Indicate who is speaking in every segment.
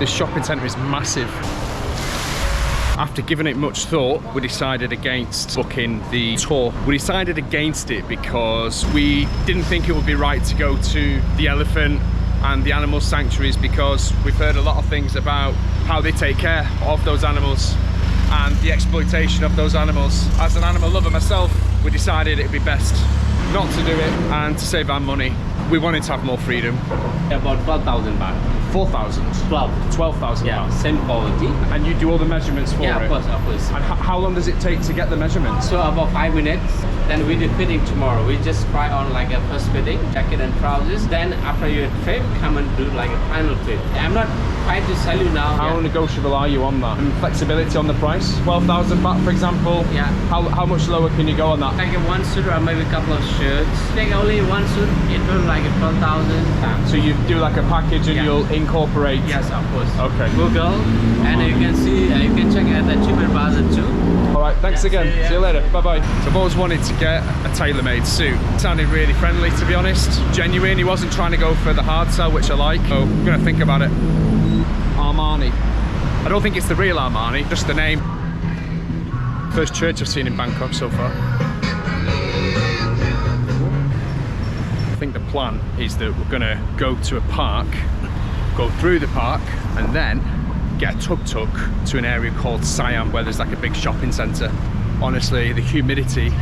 Speaker 1: This shopping centre is massive. After giving it much thought, we decided against booking the tour. We decided against it because we didn't think it would be right to go to the elephant and the animal sanctuaries, because we've heard a lot of things about how they take care of those animals and the exploitation of those animals. As an animal lover myself, we decided it'd be best not to do it, and to save our money, we wanted to have more freedom.
Speaker 2: About 12,000 baht.
Speaker 1: 4,000?
Speaker 2: 12,000
Speaker 1: yeah,
Speaker 2: baht. Same quality.
Speaker 1: And you do all the measurements for it?
Speaker 2: Yeah, of course, of course.
Speaker 1: And how long does it take to get the measurements?
Speaker 2: So about 5 minutes. Then we do fitting tomorrow. We just try on like a first fitting, jacket and trousers. Then after your trip, come and do like a final fit. I'm not trying to sell you now.
Speaker 1: How negotiable are you on that? And flexibility on the price? 12,000 baht, for example?
Speaker 2: Yeah.
Speaker 1: How much lower can you go on that?
Speaker 2: Like a one suit or maybe a couple of shirts. Take only one suit, it will like a 12,000.
Speaker 1: So you do like a package and you'll incorporate?
Speaker 2: Yes, of course.
Speaker 1: Okay.
Speaker 2: Google, and you can see, you can check at the cheaper bazaar too.
Speaker 1: All right, thanks again. See you later. Bye-bye. So I've always wanted to get a tailor-made suit. It sounded really friendly, to be honest. Genuine. He wasn't trying to go for the hard sell, which I like. So I'm gonna think about it. Armani. I don't think it's the real Armani, just the name. First church I've seen in Bangkok so far. I think the plan is that we're gonna go to a park, go through the park, and then get a tuk-tuk to an area called Siam, where there's like a big shopping centre. Honestly, the humidity,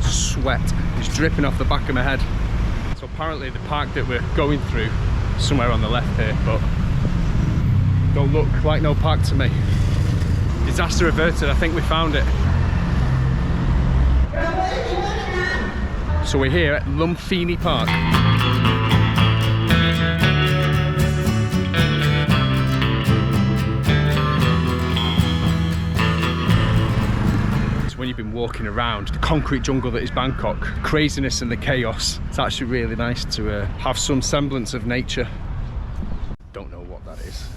Speaker 1: sweat is dripping off the back of my head. So apparently the park that we're going through, somewhere on the left here, but don't look like no park to me. Disaster averted, I think we found it. So we're here at Lumpini Park. When you've been walking around the concrete jungle that is Bangkok, craziness and the chaos, it's actually really nice to have some semblance of nature. Don't know what that is.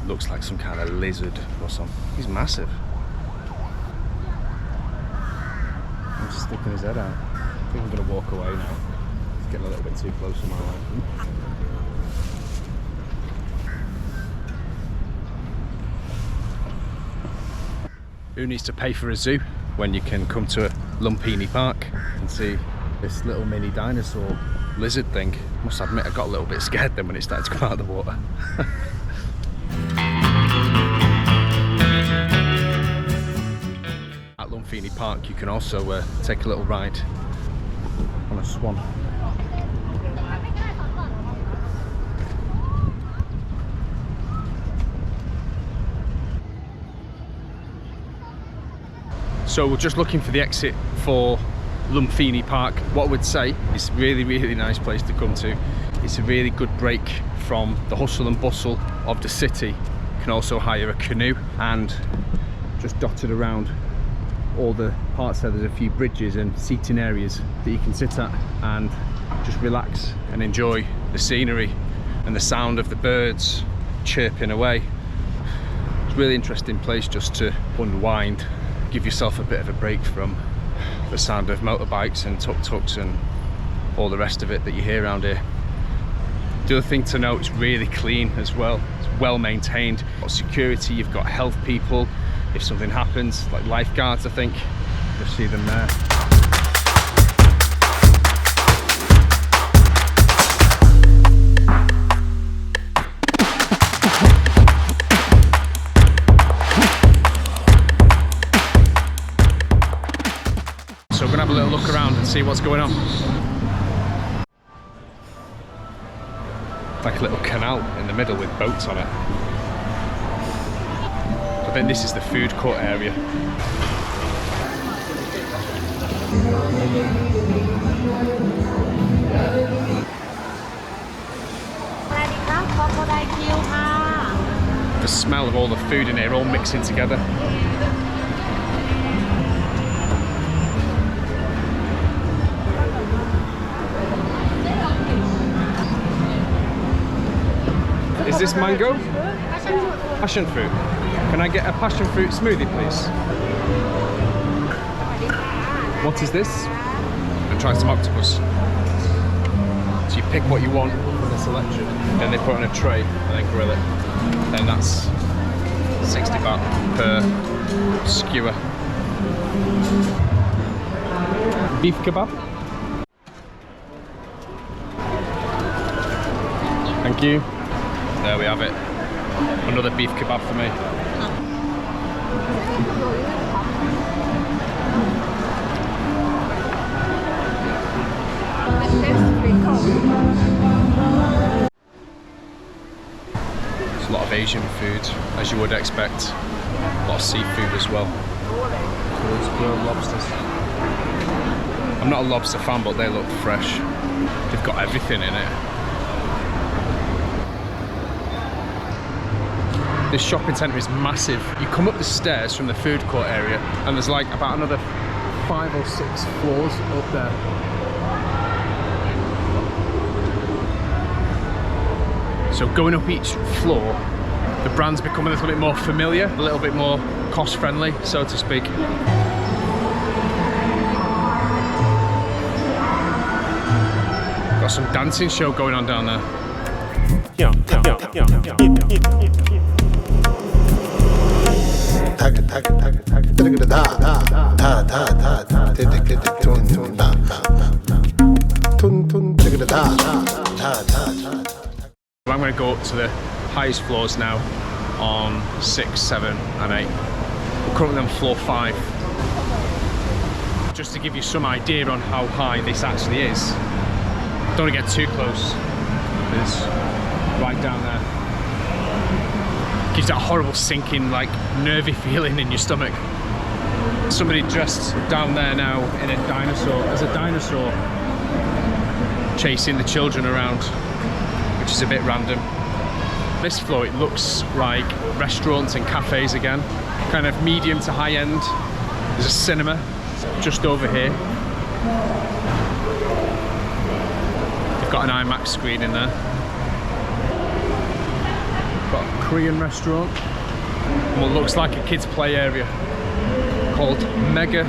Speaker 1: Looks like some kind of lizard or something. He's massive. He's just sticking his head out. I think I'm going to walk away now. It's getting a little bit too close to my life. Who needs to pay for a zoo when you can come to a Lumpini Park and see this little mini dinosaur lizard thing? Must admit, I got a little bit scared then when it started to come out of the water. At Lumpini Park you can also take a little ride on a swan. So we're just looking for the exit for Lumpini Park. What I would say, it's a really, really nice place to come to. It's a really good break from the hustle and bustle of the city. You can also hire a canoe, and just dotted around all the parts there, there's a few bridges and seating areas that you can sit at and just relax and enjoy the scenery and the sound of the birds chirping away. It's a really interesting place just to unwind. Give yourself a bit of a break from the sound of motorbikes and tuk-tuks and all the rest of it that you hear around here. The other thing to note, it's really clean as well. It's well maintained. You've got security, you've got health people. If something happens, like lifeguards, I think, you'll see them there. So we're gonna have a little look around and see what's going on. Like a little canal in the middle with boats on it. I think this is the food court area. The smell of all the food in here all mixing together. Is this mango? Passion fruit. Can I get a passion fruit smoothie, please? What is this? And try some octopus. So you pick what you want from the selection, then they put it on a tray and then grill it. then that's 60 baht per skewer. Beef kebab. Thank you. There we have it. Another beef kebab for me. There's a lot of Asian food, as you would expect. A lot of seafood as well. Those grilled lobsters. I'm not a lobster fan, but they look fresh. They've got everything in it. This shopping centre is massive. You come up the stairs from the food court area and there's like about another 5 or 6 floors up there. So going up each floor, the brands become a little bit more familiar, a little bit more cost friendly, so to speak. Got some dancing show going on down there. I'm going to go up to the highest floors now on 6, 7 and 8. We're currently on floor 5. Just to give you some idea on how high this actually is. Don't want to get too close. It's right down there. Gives that horrible sinking, like nervy feeling in your stomach. Somebody dressed down there now in a dinosaur, as a dinosaur, chasing the children around, which is a bit random. This floor, it looks like restaurants and cafes again, kind of medium to high end. There's a cinema just over here. They've got an IMAX screen in there. Got a Korean restaurant and what looks like a kids play area called Mega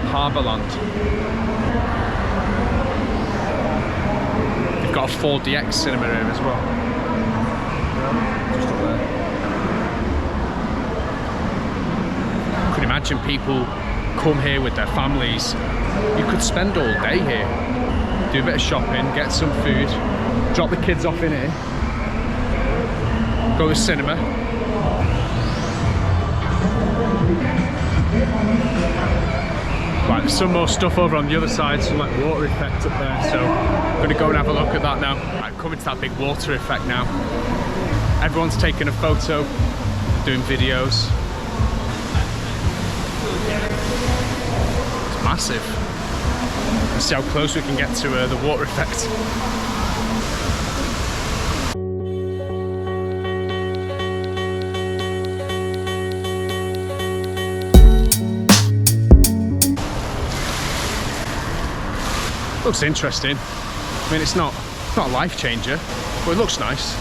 Speaker 1: Harbourland. They've got a 4DX cinema here as well. Just up there. I could imagine people come here with their families. You could spend all day here. Do a bit of shopping, get some food, drop the kids off in here, go to the cinema. Right, there's some more stuff over on the other side, some like water effect up there, so I'm going to go and have a look at that now. Right, coming to that big water effect now. Everyone's taking a photo, doing videos. It's massive. Let's see how close we can get to the water effect. Looks interesting. I mean, it's not a life changer, but it looks nice.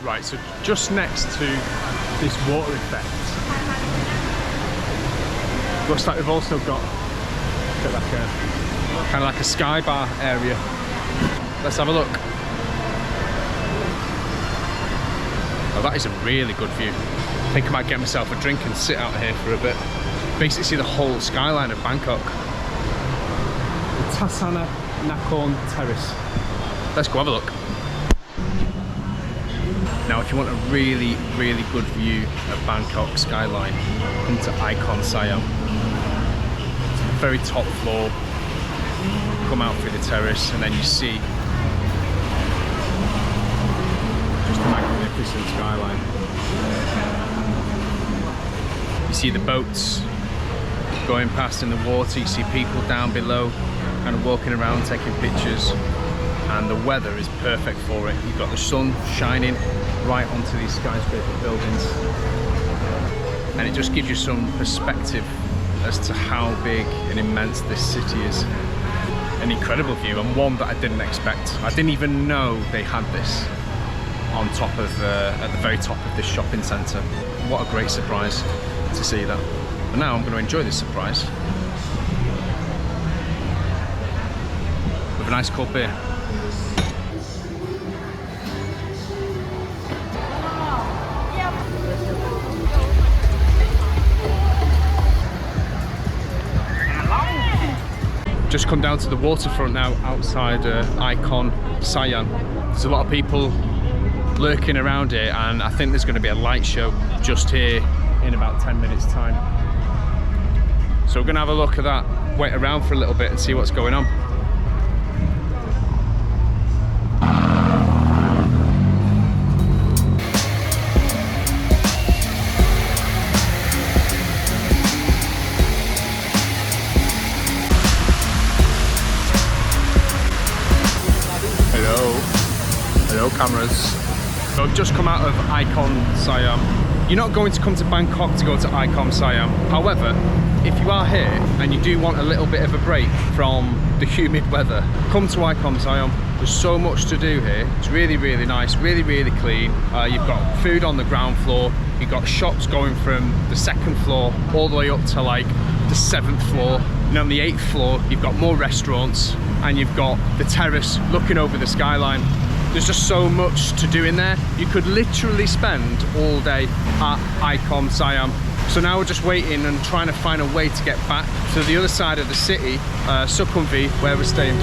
Speaker 1: Right, so just next to this water effect, looks like we've also got like a kind of like a sky bar area. Let's have a look. Oh, that is a really good view. I think I might get myself a drink and sit out here for a bit. Basically see the whole skyline of Bangkok. The Tasana Nakorn Terrace. Let's go have a look. Now if you want a really, really good view of Bangkok skyline, come to Iconsiam. Very top floor, come out through the terrace and then you see just a magnificent skyline. You see the boats going past in the water, you see people down below kind of walking around taking pictures, and the weather is perfect for it. You've got the sun shining right onto these skyscraper buildings and it just gives you some perspective as to how big and immense this city is. An incredible view, and one that I didn't expect. I didn't even know they had this on top of, at the very top of this shopping centre. What a great surprise to see that. And now I'm going to enjoy this surprise with a nice cold beer. just come down to the waterfront now outside Iconsiam. There's a lot of people lurking around here, and I think there's going to be a light show just here in about 10 minutes time. So we're going to have a look at that, wait around for a little bit and see what's going on. Hello cameras. So I've just come out of Iconsiam. You're not going to come to Bangkok to go to Iconsiam. However, if you are here and you do want a little bit of a break from the humid weather, come to Iconsiam. There's so much to do here. It's really, really nice, really, really clean. You've got food on the ground floor. You've got shops going from the 2nd floor all the way up to like the 7th floor. And on the 8th floor, you've got more restaurants, and you've got the terrace looking over the skyline. There's just so much to do in there. You could literally spend all day at Iconsiam. So now we're just waiting and trying to find a way to get back to the other side of the city, Sukhumvit, where we're staying.